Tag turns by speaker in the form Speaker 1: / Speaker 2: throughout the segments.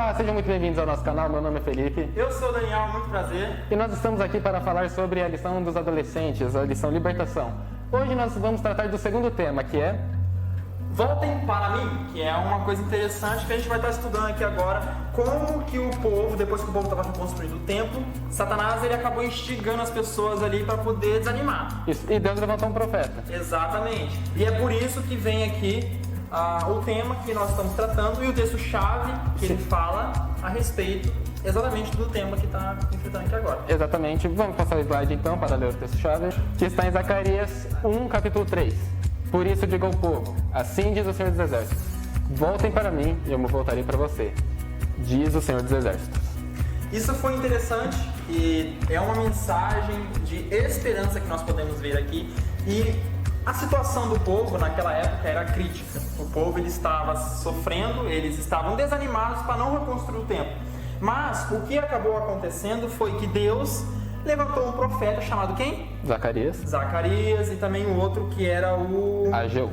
Speaker 1: Olá, sejam muito bem-vindos ao nosso canal. Meu nome é Felipe.
Speaker 2: Eu sou o Daniel, muito prazer.
Speaker 1: E nós estamos aqui para falar sobre a lição dos adolescentes, a lição Libertação. Hoje nós vamos tratar do segundo tema, que é...
Speaker 2: Voltem para mim, que é uma coisa interessante que a gente vai estar estudando aqui agora, como que o povo, depois que o povo estava reconstruindo o templo, Satanás ele acabou instigando as pessoas ali para poder desanimar.
Speaker 1: Isso. E Deus levantou um profeta.
Speaker 2: Exatamente. E é por isso que vem aqui o tema que nós estamos tratando e o texto-chave que ele fala a respeito exatamente do tema que está enfrentando aqui agora.
Speaker 1: Exatamente. Vamos passar o slide então para ler o texto-chave, que está em Zacarias 1, capítulo 3. Por isso diga ao povo, assim diz o Senhor dos Exércitos, voltem para mim e eu me voltarei para você, diz o Senhor dos Exércitos.
Speaker 2: Isso foi interessante e é uma mensagem de esperança que nós podemos ver aqui. E a situação do povo naquela época era crítica. O povo ele estava sofrendo, eles estavam desanimados para não reconstruir o templo. Mas o que acabou acontecendo foi que Deus levantou um profeta chamado quem? Zacarias e também o outro que era o... Ageu.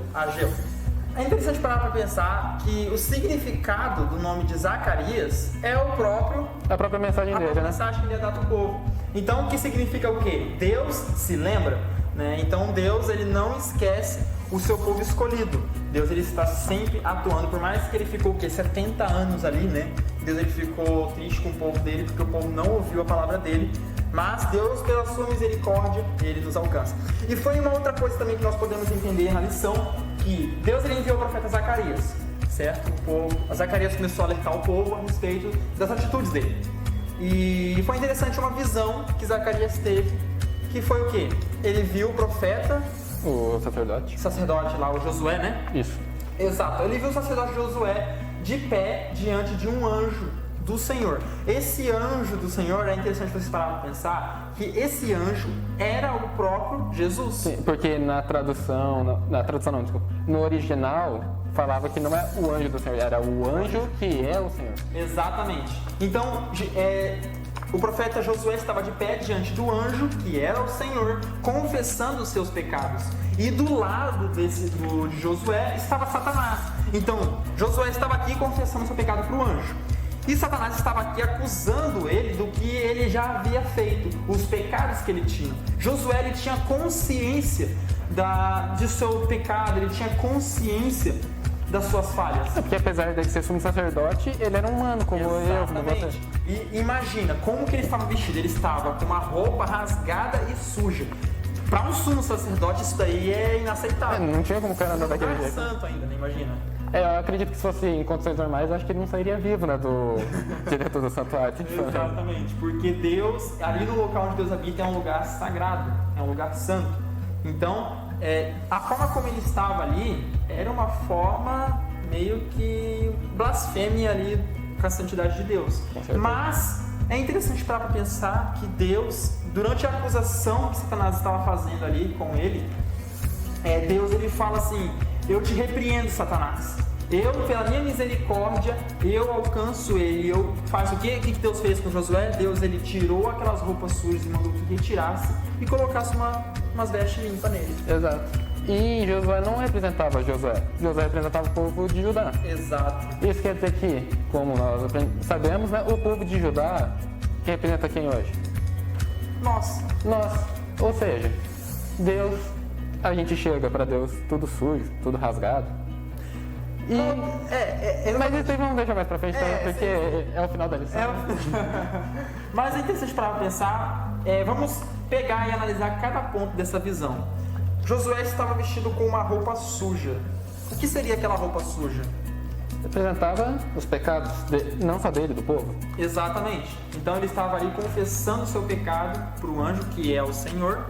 Speaker 2: É interessante parar para pensar que o significado do nome de Zacarias é a própria mensagem dele, né? A mensagem que ele ia dar para o povo. Então, o que significa o quê? Deus se lembra, né? Então, Deus ele não esquece o seu povo escolhido. Deus ele está sempre atuando, por mais que ele ficou 70 anos ali, né? Deus ele ficou triste com o povo dele porque o povo não ouviu a palavra dele. Mas Deus, pela sua misericórdia, ele nos alcança. E foi uma outra coisa também que nós podemos entender na lição, que Deus ele enviou o profeta Zacarias, certo? Zacarias começou a alertar o povo a respeito das atitudes dele. E foi interessante uma visão que Zacarias teve, que foi o quê? Ele viu o profeta...
Speaker 1: O sacerdote.
Speaker 2: Sacerdote lá, o Josué, né?
Speaker 1: Isso.
Speaker 2: Exato. Ele viu o sacerdote Josué de pé diante de um anjo do Senhor. Esse anjo do Senhor, é interessante você parar para pensar que esse anjo era o próprio Jesus.
Speaker 1: Sim, porque na tradução não, desculpa, no original falava que não é o anjo do Senhor, era o anjo que é o Senhor.
Speaker 2: Exatamente. Então, o profeta Josué estava de pé diante do anjo, que era o Senhor, confessando os seus pecados. E do lado de Josué estava Satanás. Então, Josué estava aqui confessando o seu pecado para o anjo. E Satanás estava aqui acusando ele do que ele já havia feito, os pecados que ele tinha. Josué ele tinha consciência de seu pecado, ele tinha consciência das suas falhas.
Speaker 1: É porque apesar de ser sumo sacerdote, ele era humano como eu, como você.
Speaker 2: E imagina como que ele estava vestido, ele estava com uma roupa rasgada e suja. Para um sumo sacerdote isso daí é inaceitável.
Speaker 1: Não tinha como o cara andar daquele jeito.
Speaker 2: Santo ainda, né? Imagina.
Speaker 1: Eu acredito que se fosse em condições normais, acho que ele não sairia vivo, né, do diretor do santuário.
Speaker 2: Exatamente, porque Deus, ali no local onde Deus habita, é um lugar sagrado, é um lugar santo. Então, a forma como ele estava ali, era uma forma meio que blasfêmia ali com a santidade de Deus. Mas, é interessante parar para pensar que Deus, durante a acusação que Satanás estava fazendo ali com ele, Deus ele fala assim: eu te repreendo, Satanás. Eu, pela minha misericórdia, eu alcanço ele. Eu faço o quê? O que Deus fez com Josué? Deus ele tirou aquelas roupas sujas e mandou que retirasse e colocasse umas vestes limpas nele.
Speaker 1: Exato. E Josué não representava Josué representava o povo de Judá.
Speaker 2: Exato.
Speaker 1: Isso quer dizer que, como nós sabemos, né, o povo de Judá representa quem hoje?
Speaker 2: Nós.
Speaker 1: Ou seja, Deus, a gente chega para Deus tudo sujo, tudo rasgado. Mas isso aí vamos deixar mais pra frente, porque é o final da lição.
Speaker 2: Mas é interessante para pensar, vamos pegar e analisar cada ponto dessa visão. Josué estava vestido com uma roupa suja. O que seria aquela roupa suja?
Speaker 1: Representava os pecados, não só dele, do povo.
Speaker 2: Exatamente. Então ele estava ali confessando o seu pecado para o anjo, que é o Senhor,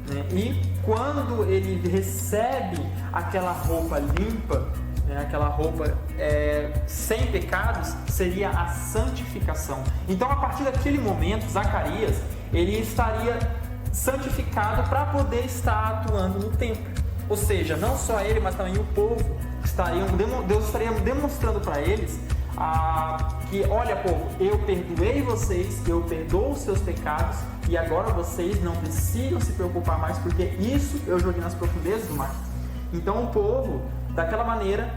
Speaker 2: né? E quando ele recebe aquela roupa limpa, aquela roupa sem pecados, seria a santificação. Então, a partir daquele momento, Zacarias ele estaria santificado para poder estar atuando no templo. Ou seja, não só ele, mas também o povo Deus estaria demonstrando para eles que, olha, povo, eu perdoei vocês, eu perdoo os seus pecados e agora vocês não precisam se preocupar mais, porque isso eu joguei nas profundezas do mar. Então o povo, daquela maneira,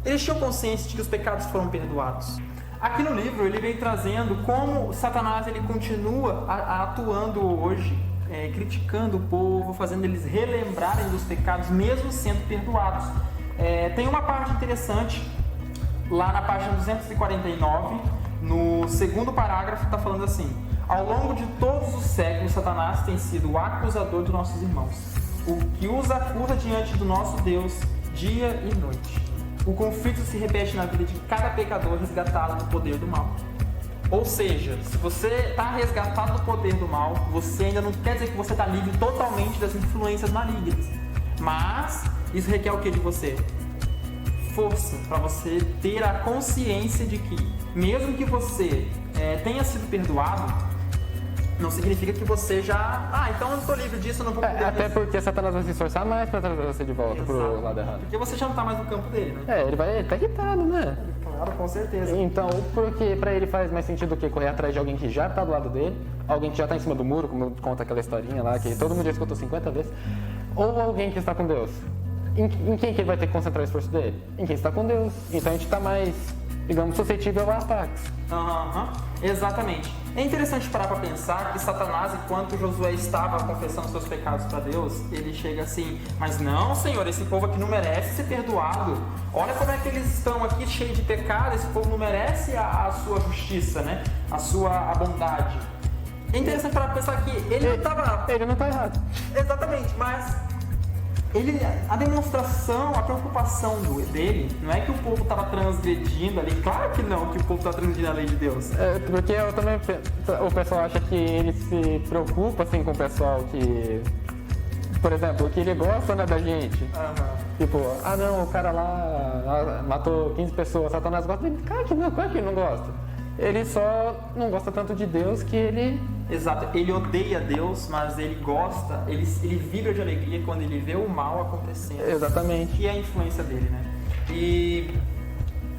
Speaker 2: eles tinham consciência de que os pecados foram perdoados. Aqui no livro ele vem trazendo como Satanás ele continua atuando hoje, criticando o povo, fazendo eles relembrarem dos pecados, mesmo sendo perdoados. Tem uma parte interessante, lá na página 249, no segundo parágrafo, está falando assim: ao longo de todos os séculos, Satanás tem sido o acusador dos nossos irmãos, o que os acusa diante do nosso Deus dia e noite. O conflito se repete na vida de cada pecador resgatado do poder do mal. Ou seja, se você está resgatado do poder do mal, você ainda não quer dizer que você está livre totalmente das influências malignas. Mas isso requer o que de você? Força, para você ter a consciência de que, mesmo que você tenha sido perdoado, não significa que você já... então eu estou livre disso, eu não vou poder...
Speaker 1: Até porque Satanás vai se esforçar mais para trazer você de volta pro lado errado.
Speaker 2: Porque você já não está mais no campo dele, né?
Speaker 1: Ele tá irritado, né?
Speaker 2: Claro, com certeza.
Speaker 1: Então, porque para ele faz mais sentido do que correr atrás de alguém que já tá do lado dele, alguém que já tá em cima do muro, como conta aquela historinha lá, que todo mundo já escutou 50 vezes, ou alguém que está com Deus. Em quem que ele vai ter que concentrar o esforço dele? Em quem está com Deus. Então a gente está mais, digamos, suscetível a ataques.
Speaker 2: Exatamente. É interessante parar para pensar que Satanás, enquanto Josué estava confessando seus pecados para Deus, ele chega assim: mas não, Senhor, esse povo aqui não merece ser perdoado. Olha como é que eles estão aqui cheios de pecado, esse povo não merece a sua justiça, né? A bondade. É interessante parar para pensar que ele não está errado. Exatamente, mas a demonstração, a preocupação dele, não é que o povo estava transgredindo ali, claro que não, que o povo está transgredindo a lei de Deus.
Speaker 1: Porque eu também, o pessoal acha que ele se preocupa assim com o pessoal que, por exemplo, que ele gosta, né, da gente. Tipo, não, o cara lá matou 15 pessoas, Satanás gosta dele. Cara, claro que ele não gosta. Ele só não gosta tanto de Deus que ele...
Speaker 2: Exato, ele odeia Deus, mas ele gosta, ele vibra de alegria quando ele vê o mal acontecendo.
Speaker 1: Exatamente.
Speaker 2: Que é a influência dele, né? E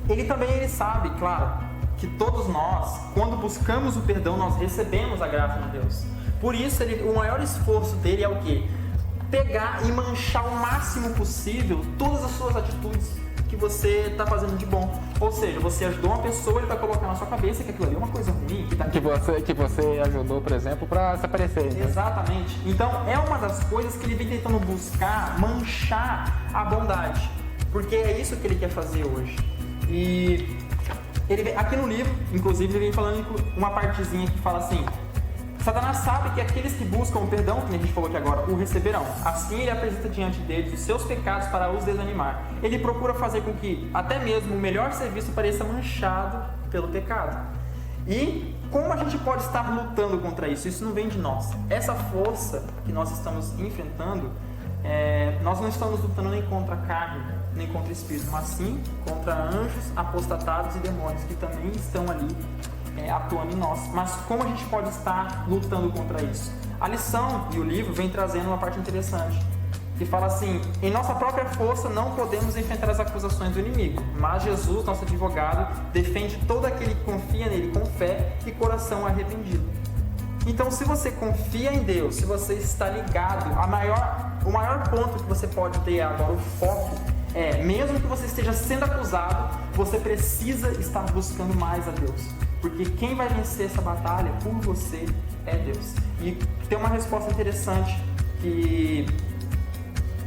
Speaker 2: ele sabe, claro, que todos nós, quando buscamos o perdão, nós recebemos a graça de Deus. Por isso, o maior esforço dele é o quê? Pegar e manchar o máximo possível todas as suas atitudes que você está fazendo de bom. Ou seja, você ajudou uma pessoa, ele vai colocar na sua cabeça que aquilo ali é uma coisa ruim.
Speaker 1: Que você ajudou, por exemplo, para se aparecer. Né?
Speaker 2: Exatamente. Então, é uma das coisas que ele vem tentando buscar, manchar a bondade. Porque é isso que ele quer fazer hoje. E aqui no livro, inclusive, ele vem falando uma partezinha que fala assim: Satanás sabe que aqueles que buscam o perdão, que a gente falou aqui agora, o receberão. Assim ele apresenta diante deles os seus pecados para os desanimar. Ele procura fazer com que até mesmo o melhor serviço pareça manchado pelo pecado. E como a gente pode estar lutando contra isso? Isso não vem de nós. Essa força que nós estamos enfrentando, nós não estamos lutando nem contra a carne, nem contra o espírito, mas sim contra anjos, apostatados e demônios que também estão ali atuando em nós. Mas como a gente pode estar lutando contra isso? A lição e o livro vem trazendo uma parte interessante, que fala assim: em nossa própria força não podemos enfrentar as acusações do inimigo, mas Jesus, nosso advogado, defende todo aquele que confia nele com fé e coração arrependido. Então, se você confia em Deus, se você está ligado, o maior ponto que você pode ter agora, o foco, mesmo que você esteja sendo acusado, você precisa estar buscando mais a Deus. Porque quem vai vencer essa batalha por você é Deus. E tem uma resposta interessante que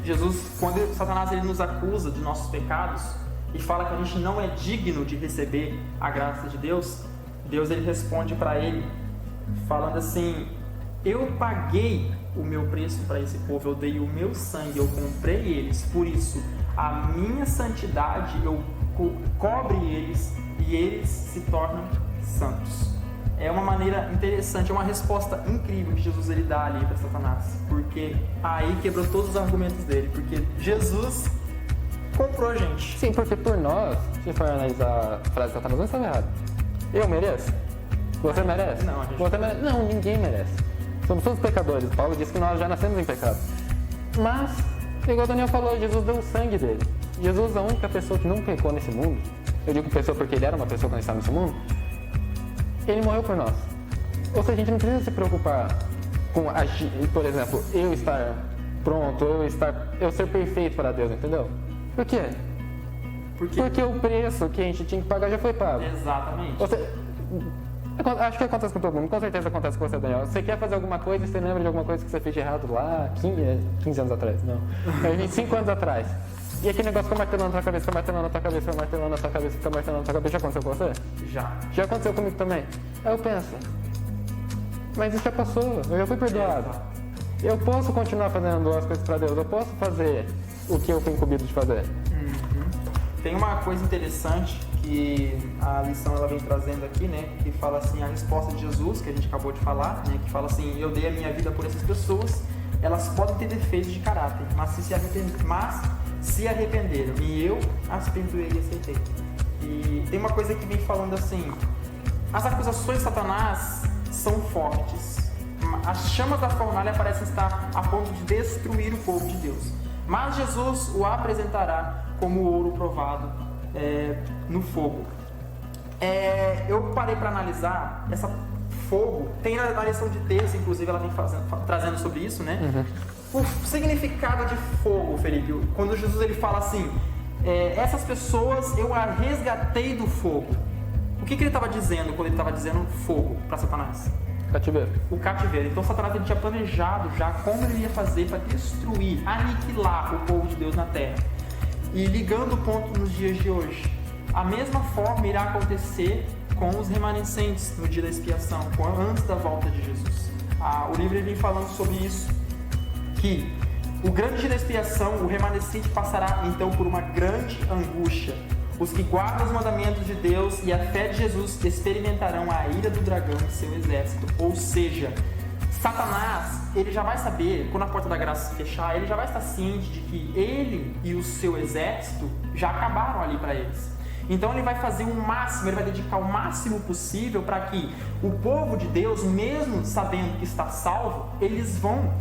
Speaker 2: Jesus, quando Satanás ele nos acusa de nossos pecados e fala que a gente não é digno de receber a graça de Deus, Deus ele responde para ele falando assim: eu paguei o meu preço para esse povo, eu dei o meu sangue, eu comprei eles, por isso a minha santidade eu cobre eles e eles se tornam santos. É uma maneira interessante, é uma resposta incrível que Jesus ele dá ali para Satanás, porque aí quebrou todos os argumentos dele, porque Jesus comprou a gente.
Speaker 1: Sim, porque por nós, se for analisar a frase de Satanás, não estava errado. Eu mereço? Você merece?
Speaker 2: Não, a gente
Speaker 1: Você merece? Não, ninguém merece. Somos todos pecadores. Paulo disse que nós já nascemos em pecado. Mas, igual o Daniel falou, Jesus deu o sangue dele. Jesus, a única pessoa que não pecou nesse mundo, eu digo pessoa porque ele era uma pessoa quando estava nesse mundo, ele morreu por nós. Ou seja, a gente não precisa se preocupar com agir, por exemplo, eu estar pronto, eu ser perfeito para Deus, entendeu? Por quê?
Speaker 2: Porque
Speaker 1: o preço que a gente tinha que pagar já foi pago.
Speaker 2: Exatamente.
Speaker 1: Acho que acontece com todo mundo, com certeza acontece com você, Daniel. Você quer fazer alguma coisa e você lembra de alguma coisa que você fez de errado lá 15 anos atrás, não. 5 anos atrás. E aquele negócio fica martelando na tua cabeça, fica martelando na tua cabeça, fica martelando na tua cabeça, fica martelando na tua cabeça. Já aconteceu com você?
Speaker 2: Já
Speaker 1: aconteceu comigo também. Aí eu penso, mas isso já passou, eu já fui perdoado. Eu posso continuar fazendo as coisas para Deus, eu posso fazer o que eu fui incumbido de fazer.
Speaker 2: Tem uma coisa interessante que a lição ela vem trazendo aqui, né? Que fala assim, a resposta de Jesus, que a gente acabou de falar, né? Que fala assim, eu dei a minha vida por essas pessoas, elas podem ter defeitos de caráter, mas se arrependeram, e eu as perdoei e aceitei. E tem uma coisa que vem falando assim, as acusações de Satanás são fortes, as chamas da fornalha parecem estar a ponto de destruir o povo de Deus, mas Jesus o apresentará como ouro provado no fogo. Eu parei para analisar essa fogo, tem na lição de terça, inclusive ela vem trazendo sobre isso, né? O significado de fogo, Felipe, quando Jesus ele fala assim, essas pessoas eu a resgatei do fogo. O que ele estava dizendo quando ele estava dizendo fogo para Satanás?
Speaker 1: Cativeiro.
Speaker 2: O cativeiro. Então Satanás ele tinha planejado já como ele ia fazer para destruir, aniquilar o povo de Deus na terra. E ligando o ponto nos dias de hoje, a mesma forma irá acontecer com os remanescentes no dia da expiação, antes da volta de Jesus. O livro vem falando sobre isso, que o grande dia da expiação, o remanescente passará então por uma grande angústia. Os que guardam os mandamentos de Deus e a fé de Jesus experimentarão a ira do dragão e seu exército. Ou seja, Satanás, ele já vai saber, quando a porta da graça se fechar, ele já vai estar ciente de que ele e o seu exército já acabaram ali para eles. Então ele vai fazer o máximo, ele vai dedicar o máximo possível para que o povo de Deus, mesmo sabendo que está salvo, eles vão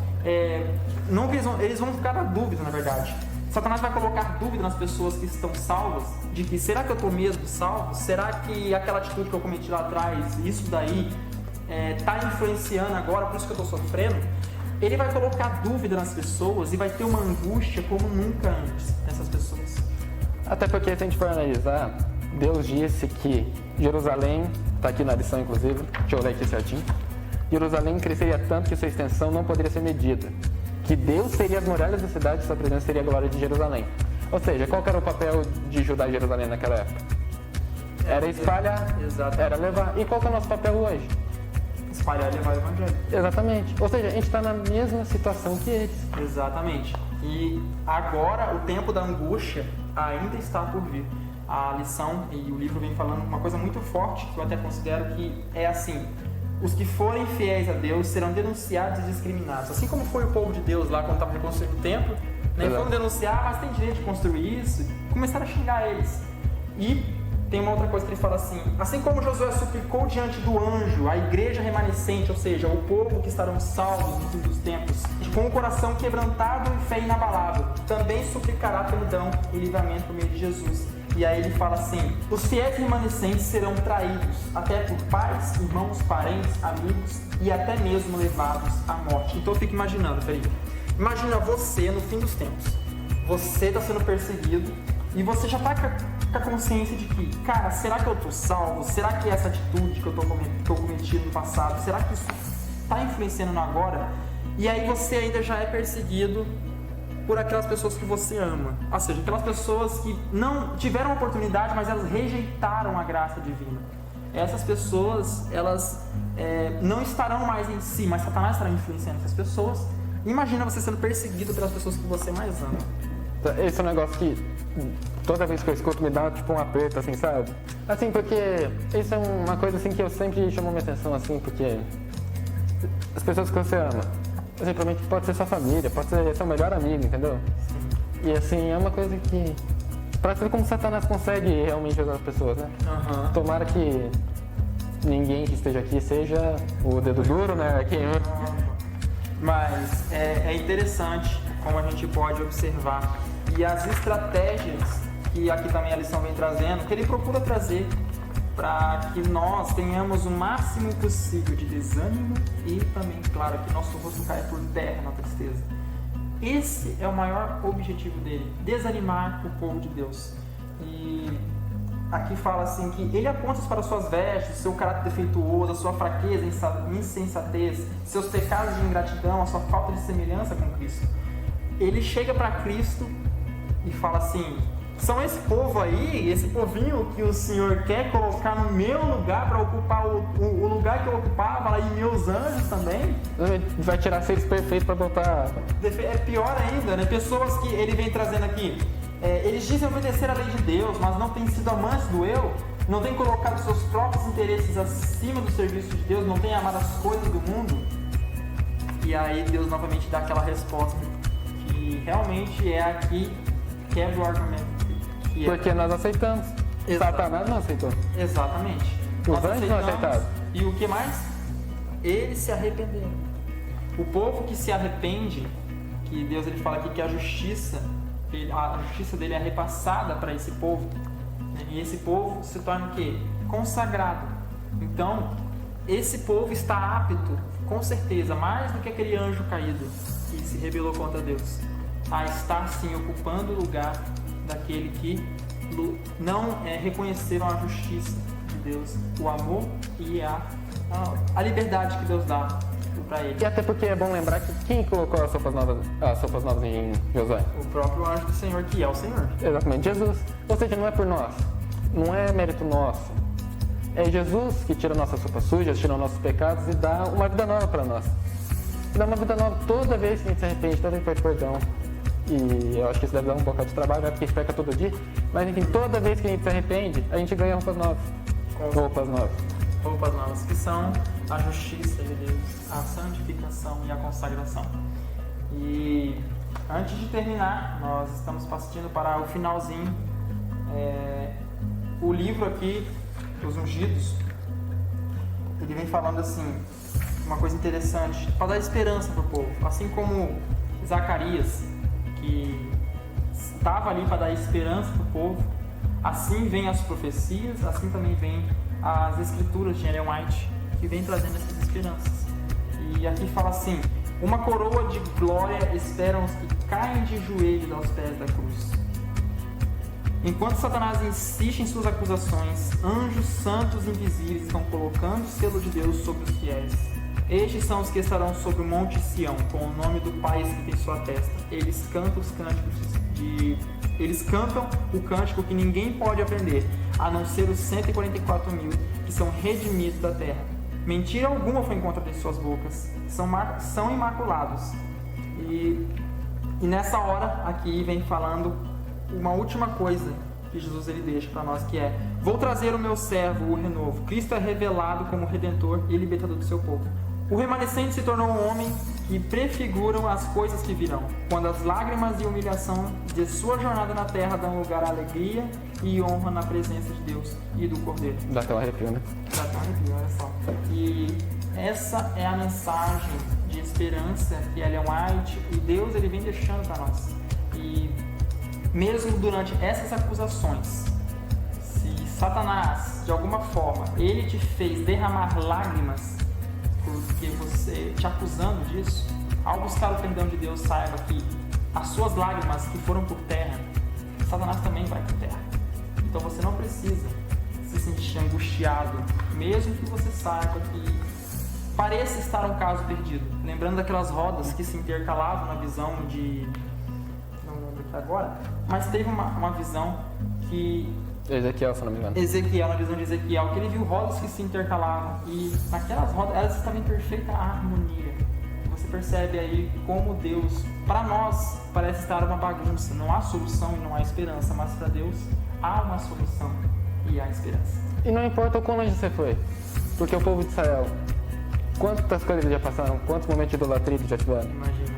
Speaker 2: ficar na dúvida, na verdade. Satanás vai colocar dúvida nas pessoas que estão salvas, de que será que eu estou mesmo salvo? Será que aquela atitude que eu cometi lá atrás, isso daí, está influenciando agora, por isso que eu estou sofrendo? Ele vai colocar dúvida nas pessoas e vai ter uma angústia como nunca antes nessas pessoas.
Speaker 1: Até porque, se a gente for analisar, Deus disse que Jerusalém, está aqui na lição inclusive, deixa eu ler aqui certinho, Jerusalém cresceria tanto que sua extensão não poderia ser medida, que Deus seria as muralhas da cidade e sua presença seria a glória de Jerusalém. Ou seja, qual que era o papel de Judá e Jerusalém naquela época? Era espalhar, era levar. E qual que é o nosso papel hoje?
Speaker 2: Espalhar e levar o evangelho.
Speaker 1: Exatamente. Ou seja, a gente está na mesma situação que eles.
Speaker 2: Exatamente. E agora o tempo da angústia ainda está por vir. A lição e o livro vem falando uma coisa muito forte, que eu até considero que é assim: os que forem fiéis a Deus serão denunciados e discriminados. Assim como foi o povo de Deus lá quando estava reconstruindo o templo, né? Foram denunciar, mas tem direito de construir isso, e começaram a xingar eles. E tem uma outra coisa que ele fala assim como Josué suplicou diante do anjo, a igreja remanescente, ou seja, o povo que estarão salvos no fim dos tempos, com o coração quebrantado e fé inabalável, também suplicará perdão e livramento por meio de Jesus. E aí ele fala assim: os fiéis remanescentes serão traídos, até por pais, irmãos, parentes, amigos e até mesmo levados à morte. Então eu fico imaginando, Felipe, imagina você no fim dos tempos, você está sendo perseguido e você já está com a consciência de que, cara, será que eu estou salvo? Será que essa atitude que eu estou cometindo no passado, será que isso está influenciando no agora? E aí você ainda já é perseguido por aquelas pessoas que você ama, ou seja, aquelas pessoas que não tiveram a oportunidade, mas elas rejeitaram a graça divina. Essas pessoas, elas não estarão mais em si, mas Satanás estará influenciando essas pessoas. Imagina você sendo perseguido pelas pessoas que você mais ama.
Speaker 1: Esse é um negócio que toda vez que eu escuto me dá tipo um aperto, assim, sabe? Assim, porque isso é uma coisa assim que eu sempre chamo minha atenção, assim, porque as pessoas que você ama, simplesmente pode ser sua família, pode ser seu melhor amigo, entendeu? E assim, é uma coisa que parece ver como Satanás consegue realmente usar as pessoas, né? Tomara que ninguém que esteja aqui seja o dedo duro, né?
Speaker 2: Mas é interessante como a gente pode observar e as estratégias que aqui também a lição vem trazendo, que ele procura trazer para que nós tenhamos o máximo possível de desânimo e também, claro, que nosso rosto caia por terra na tristeza. Esse é o maior objetivo dele, desanimar o povo de Deus. E aqui fala assim que ele aponta para suas vestes, seu caráter defeituoso, a sua fraqueza, insensatez, seus pecados de ingratidão, a sua falta de semelhança com Cristo. Ele chega para Cristo e fala assim: são esse povo aí, esse povinho que o Senhor quer colocar no meu lugar para ocupar o lugar que eu ocupava lá, e meus anjos também?
Speaker 1: Vai tirar seres perfeitos para botar...
Speaker 2: É pior ainda, né? Pessoas que ele vem trazendo aqui, eles dizem obedecer à lei de Deus, mas não têm sido amantes do eu, não têm colocado seus próprios interesses acima do serviço de Deus, não têm amado as coisas do mundo. E aí Deus novamente dá aquela resposta que realmente é aqui, quebra o argumento.
Speaker 1: Porque nós aceitamos.
Speaker 2: Exato.
Speaker 1: Satanás não aceitou.
Speaker 2: Exatamente.
Speaker 1: Os anjos não aceitaram.
Speaker 2: E o que mais? Eles se arrependeram. O povo que se arrepende, que Deus ele fala aqui que a justiça dele é repassada para esse povo, né? E esse povo se torna o quê? Consagrado. Então, esse povo está apto, com certeza, mais do que aquele anjo caído que se rebelou contra Deus, a estar sim ocupando o lugar daquele que não reconheceram a justiça de Deus, o amor e a liberdade que Deus dá para ele.
Speaker 1: E até porque é bom lembrar que quem colocou as sopas novas em Josué?
Speaker 2: O próprio anjo do Senhor, que é o Senhor.
Speaker 1: Exatamente, Jesus. Ou seja, não é por nós, não é mérito nosso. É Jesus que tira nossas sopas sujas, tira nossos pecados e dá uma vida nova para nós. E dá uma vida nova toda vez que a gente se arrepende, toda vez que pede perdão. E eu acho que isso deve dar um bocado de trabalho, né? Porque a gente peca todo dia. Mas enfim, toda vez que a gente se arrepende, a gente ganha roupas novas. Roupas novas,
Speaker 2: que são a justiça de Deus, a santificação e a consagração. E antes de terminar, nós estamos partindo para o finalzinho. O livro aqui, Os Ungidos, ele vem falando assim, uma coisa interessante, para dar esperança para o povo. Assim como Zacarias, que estava ali para dar esperança para o povo, assim vem as profecias, assim também vem as escrituras de Ellen White, que vem trazendo essas esperanças. E aqui fala assim: uma coroa de glória esperam os que caem de joelhos aos pés da cruz. Enquanto Satanás insiste em suas acusações, anjos santos invisíveis estão colocando o selo de Deus sobre os fiéis. Estes são os que estarão sobre o Monte Sião, com o nome do Pai escrito em sua testa. Eles cantam o cântico que ninguém pode aprender, a não ser os 144 mil que são redimidos da terra. Mentira alguma foi encontrada em suas bocas. São imaculados. E nessa hora aqui vem falando uma última coisa que Jesus ele deixa para nós, que é: vou trazer o meu servo, o renovo. Cristo é revelado como Redentor e Libertador do seu povo. O remanescente se tornou um homem que prefiguram as coisas que virão, quando as lágrimas e humilhação de sua jornada na terra dão lugar à alegria e honra na presença de Deus e do Cordeiro.
Speaker 1: Dá até um arrepio, né?
Speaker 2: Dá até um arrepio, olha só. E essa é a mensagem de esperança que Ellen White e Deus ele vem deixando para nós. E mesmo durante essas acusações, se Satanás, de alguma forma, ele te fez derramar lágrimas, porque você te acusando disso, ao buscar o perdão de Deus, saiba que as suas lágrimas que foram por terra, Satanás também vai por terra. Então você não precisa se sentir angustiado, mesmo que você saiba que pareça estar um caso perdido. Lembrando daquelas rodas que se intercalavam na visão de... não lembro aqui agora, mas teve uma visão que...
Speaker 1: Ezequiel, se não me engano.
Speaker 2: Na visão de Ezequiel, que ele viu rodas que se intercalavam e naquelas rodas elas estavam em perfeita harmonia. Você percebe aí como Deus, para nós, parece estar uma bagunça. Não há solução e não há esperança, mas para Deus há uma solução e há esperança.
Speaker 1: E não importa o quão longe você foi, porque o povo de Israel, quantas coisas eles já passaram, quantos momentos de idolatria eles já tiveram?
Speaker 2: Imagina.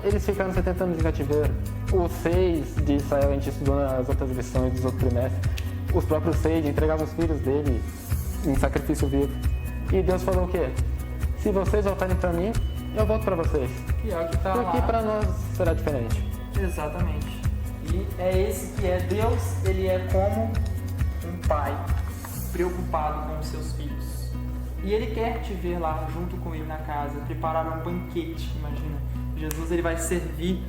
Speaker 1: Eles ficaram 70 anos em cativeiro. Os 6 de Israel, a gente estudou nas outras lições dos outros trimestres, os próprios 6 entregavam os filhos dele em sacrifício vivo. E Deus falou o quê? Se vocês voltarem para mim, eu volto para vocês.
Speaker 2: E é o que está lá.
Speaker 1: Porque para nós será diferente.
Speaker 2: Exatamente. E é esse que é Deus, ele é como um pai preocupado com os seus filhos. E ele quer te ver lá junto com ele na casa, preparar um banquete, imagina. Jesus ele vai servir,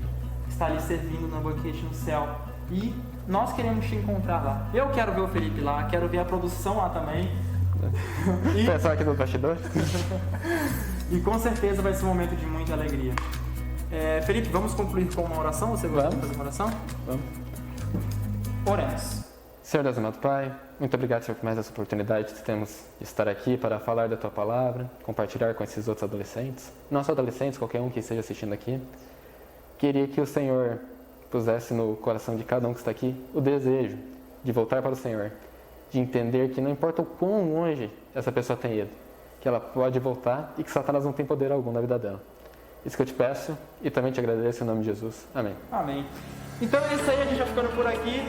Speaker 2: está ali servindo no banquete no céu. E nós queremos te encontrar lá. Eu quero ver o Felipe lá, quero ver a produção lá também. E,
Speaker 1: Pessoal aqui do bastidor.
Speaker 2: e com certeza vai ser um momento de muita alegria. Felipe, vamos concluir com uma oração? Você gostaria de fazer uma oração?
Speaker 1: Vamos.
Speaker 2: Oremos.
Speaker 1: Senhor Deus amado Pai, muito obrigado, Senhor, por mais essa oportunidade que temos de estar aqui para falar da Tua Palavra, compartilhar com esses outros adolescentes, não só adolescentes, qualquer um que esteja assistindo aqui. Queria que o Senhor pusesse no coração de cada um que está aqui o desejo de voltar para o Senhor, de entender que não importa o quão longe essa pessoa tenha ido, que ela pode voltar e que Satanás não tem poder algum na vida dela. Isso que eu te peço e também te agradeço em nome de Jesus. Amém.
Speaker 2: Amém. Então é isso aí, a gente vai ficando por aqui.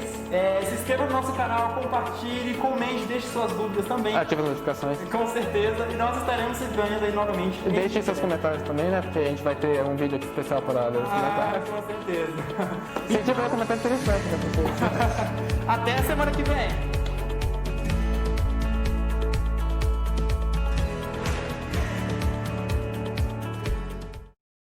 Speaker 2: Se inscreva no nosso canal, compartilhe, comente, deixe suas dúvidas também.
Speaker 1: Ative as notificações.
Speaker 2: Com certeza. E nós estaremos se vendo aí novamente.
Speaker 1: E deixem seus comentários também, né? Porque a gente vai ter um vídeo aqui especial para ler os comentários.
Speaker 2: Com certeza.
Speaker 1: Se tiver comentário interessante, né?
Speaker 2: Até a semana que vem.